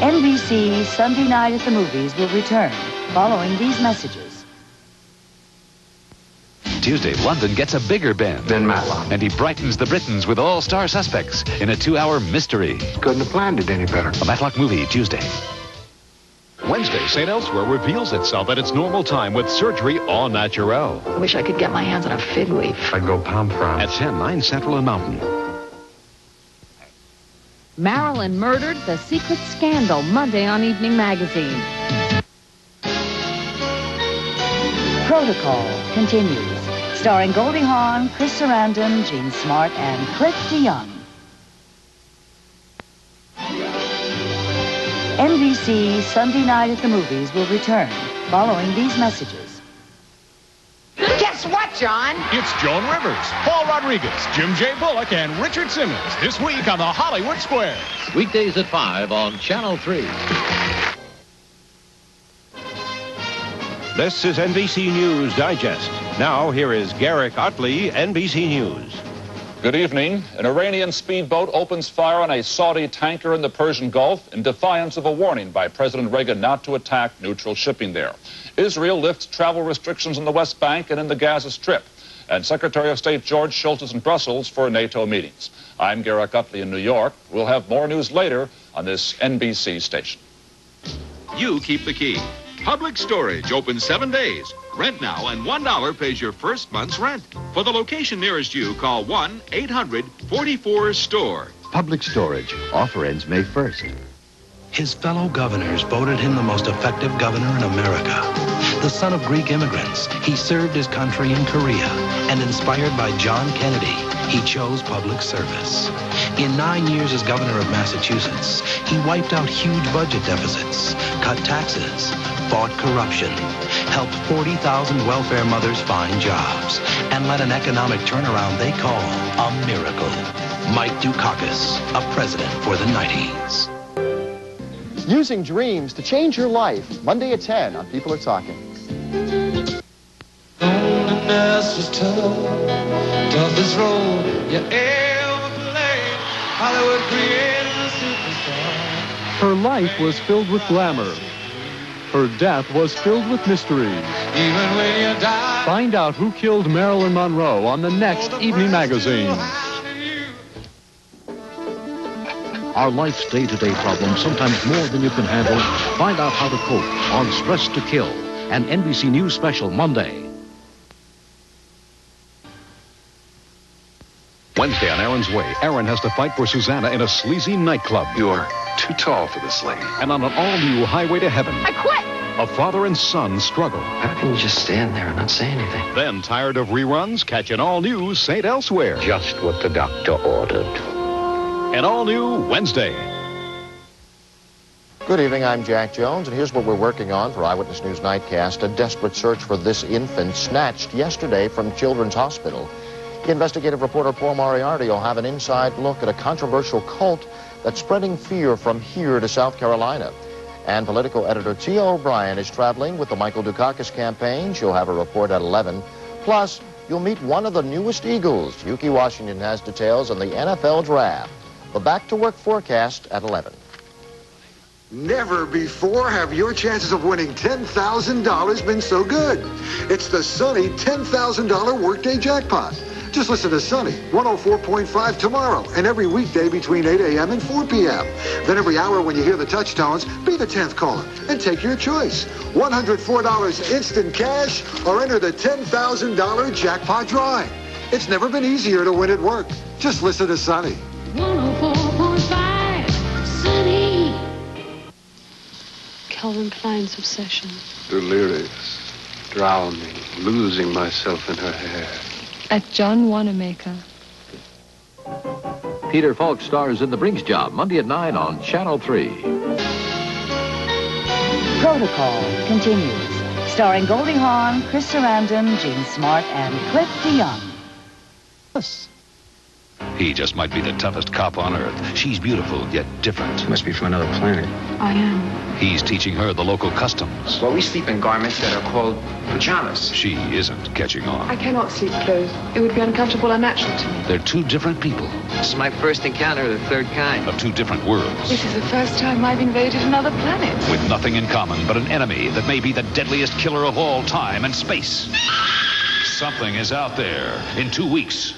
NBC Sunday Night at the Movies will return following these messages. Tuesday, London gets a bigger Ben. Ben Matlock. And he brightens the Britons with all-star suspects in a 2-hour mystery. Couldn't have planned it any better. A Matlock movie, Tuesday. Wednesday, St. Elsewhere reveals itself at its normal time with surgery au naturel. I wish I could get my hands on a fig leaf. I'd go palm frond. At 10, 9 Central and Mountain. Marilyn murdered, the secret scandal, Monday on Evening Magazine. Protocol continues. Starring Goldie Hawn, Chris Sarandon, Gene Smart, and Cliff DeYoung. NBC Sunday Night at the Movies will return following these messages. Guess what, John? It's Joan Rivers, Paul Rodriguez, Jim J. Bullock, and Richard Simmons this week on the Hollywood Squares. Weekdays at 5 on Channel 3. This is NBC News Digest. Now, here is Garrick Otley, NBC News. Good evening. An Iranian speedboat opens fire on a Saudi tanker in the Persian Gulf in defiance of a warning by President Reagan not to attack neutral shipping there. Israel lifts travel restrictions on the West Bank and in the Gaza Strip. And Secretary of State George Shultz is in Brussels for NATO meetings. I'm Garrick Utley in New York. We'll have more news later on this NBC station. You keep the key. Public Storage open 7 days. Rent now and $1 pays your first month's rent. For the location nearest you, call 1-800-44-STORE. Public Storage. Offer ends May 1st. His fellow governors voted him the most effective governor in America. The son of Greek immigrants, he served his country in Korea, and inspired by John Kennedy, he chose public service. In 9 years as governor of Massachusetts, he wiped out huge budget deficits, cut taxes, fought corruption, helped 40,000 welfare mothers find jobs, and led an economic turnaround they call a miracle. Mike Dukakis, a president for the 90s. Using dreams to change your life. Monday at 10 on People Are Talking. Loneliness was toughest role you ever played. Hollywood created a superstar. Her life was filled with glamour. Her death was filled with mystery. Even when you die. Find out who killed Marilyn Monroe on the next Evening Magazine. Our life's day-to-day problems, sometimes more than you can handle. Find out how to cope on Stress to Kill, an NBC News special Monday. Wednesday on Aaron's Way, Aaron has to fight for Susanna in a sleazy nightclub. You're too tall for this lady. And on an all-new Highway to Heaven, I quit! a father and son struggle. How can you just stand there and not say anything? Then, tired of reruns, catch an all-new St. Elsewhere. Just what the doctor ordered. An all-new Wednesday. Good evening, I'm Jack Jones, and here's what we're working on for Eyewitness News Nightcast. A desperate search for this infant snatched yesterday from Children's Hospital. Investigative reporter Paul Moriarty will have an inside look at a controversial cult that's spreading fear from here to South Carolina. And political editor Tia O'Brien is traveling with the Michael Dukakis campaign. She'll have a report at 11. Plus, you'll meet one of the newest Eagles. Yuki Washington has details on the NFL draft. The back-to-work forecast at 11. Never before have your chances of winning $10,000 been so good. It's the Sunny $10,000 workday jackpot. Just listen to Sunny 104.5 tomorrow and every weekday between 8 a.m. and 4 p.m. Then every hour when you hear the touch tones, be the 10th caller and take your choice. $104 instant cash or enter the $10,000 jackpot drawing. It's never been easier to win at work. Just listen to Sunny. 104.5 Sunny. Calvin Klein's obsession. Delirious, drowning, losing myself in her hair. At John Wanamaker. Peter Falk stars in The Brinks Job, Monday at 9 on Channel 3. Protocol continues. Starring Goldie Hawn, Chris Sarandon, Gene Smart, and Cliff DeYoung. He just might be the toughest cop on Earth. She's beautiful, yet different. Must be from another planet. I am. He's teaching her the local customs. Well, we sleep in garments that are called pajamas. She isn't catching on. I cannot sleep clothes. It would be uncomfortable, unnatural to me. They're two different people. This is my first encounter of the third kind. Of two different worlds. This is the first time I've invaded another planet. With nothing in common but an enemy that may be the deadliest killer of all time and space. Something is out there in 2 weeks.